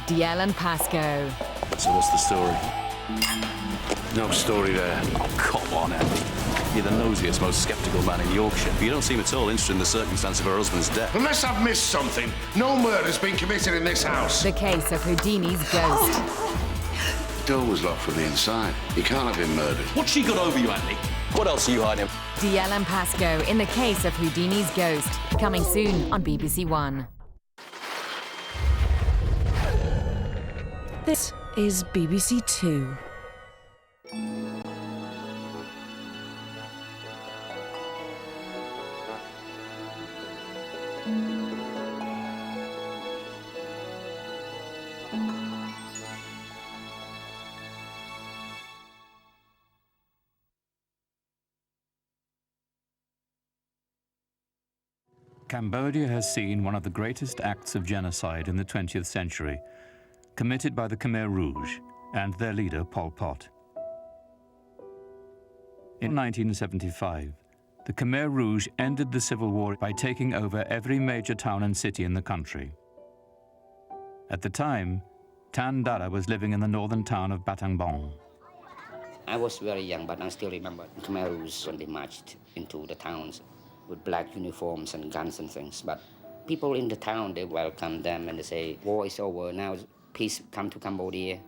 DL and Pascoe. So what's the story? No story there. Oh, come on, Andy. You're the nosiest, most sceptical man in Yorkshire. You don't seem at all interested in the circumstance of her husband's death. Unless I've missed something, no murder's been committed in this house. The case of Houdini's ghost. The door was locked from the inside. He can't have been murdered. What's she got over you, Andy? What else are you hiding? DL and Pascoe in the case of Houdini's ghost. Coming soon on BBC One. This is BBC Two. Cambodia has seen one of the greatest acts of genocide in the 20th century, committed by the Khmer Rouge and their leader, Pol Pot. In 1975, the Khmer Rouge ended the civil war by taking over every major town and city in the country. At the time, Tan Dara was living in the northern town of Battambang. I was very young, but I still remember the Khmer Rouge when they marched into the towns with black uniforms and guns and things. But people in the town, they welcome them and they say, war is over, now peace come to Cambodia.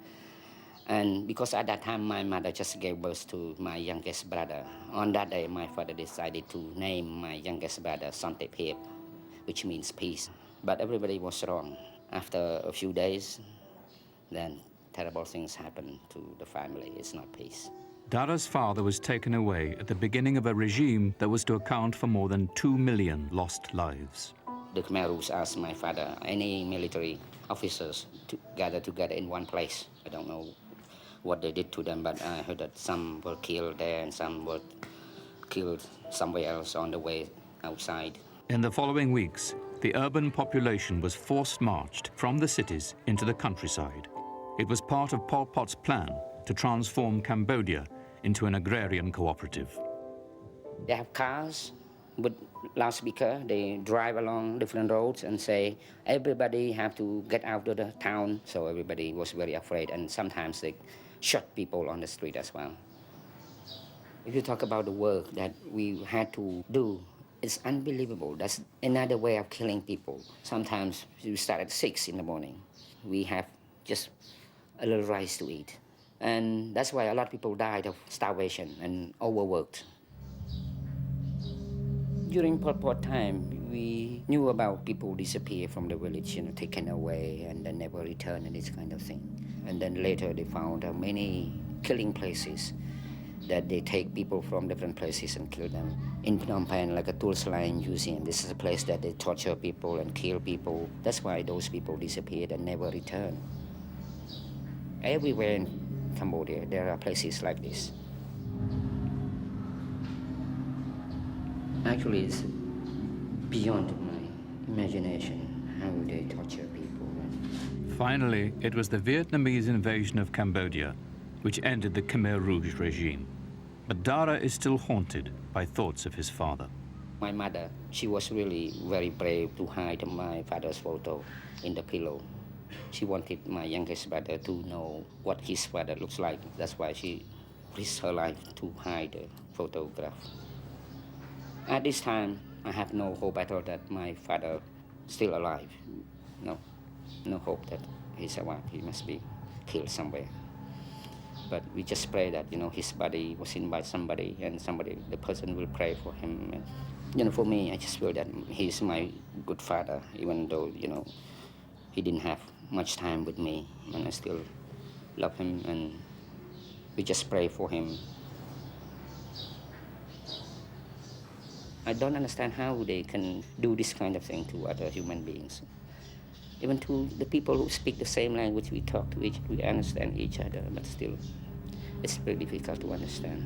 And because at that time, my mother just gave birth to my youngest brother. On that day, my father decided to name my youngest brother Santepep, which means peace. But everybody was wrong. After a few days, then terrible things happened to the family. It's not peace. Dara's father was taken away at the beginning of a regime that was to account for more than 2 million lost lives. The Khmer Rouge asked my father, any military officers to gather together in one place. I don't know what they did to them, but I heard that some were killed there and some were killed somewhere else on the way outside. In the following weeks, the urban population was forced marched from the cities into the countryside. It was part of Pol Pot's plan to transform Cambodia into an agrarian cooperative. They have cars with loudspeaker. They drive along different roads and say, everybody have to get out of the town. So everybody was very afraid, and sometimes they shot people on the street as well. If you talk about the work that we had to do, it's unbelievable. That's another way of killing people. Sometimes we start at 6 in the morning. We have just a little rice to eat. And that's why a lot of people died of starvation and overworked. During Pol Pot time, we knew about people disappear from the village, taken away and then never return and this kind of thing. And then later they found many killing places that they take people from different places and kill them. In Phnom Penh, like a Tulsiline Museum, this is a place that they torture people and kill people. That's why those people disappeared and never returned. Everywhere in Cambodia, there are places like this. Actually, it's beyond my imagination how they torture people. Finally, it was the Vietnamese invasion of Cambodia which ended the Khmer Rouge regime. But Dara is still haunted by thoughts of his father. My mother, she was really very brave to hide my father's photo in the pillow. She wanted my youngest brother to know what his father looks like. That's why she risked her life to hide the photograph. At this time, I have no hope at all that my father is still alive. No hope that he's alive. He must be killed somewhere. But we just pray that, his body was seen by somebody and the person will pray for him. And, for me, I just feel that he's my good father, even though, he didn't have much time with me, and I still love him, and we just pray for him. I don't understand how they can do this kind of thing to other human beings. Even to the people who speak the same language, we talk to we understand each other, but still, it's very difficult to understand.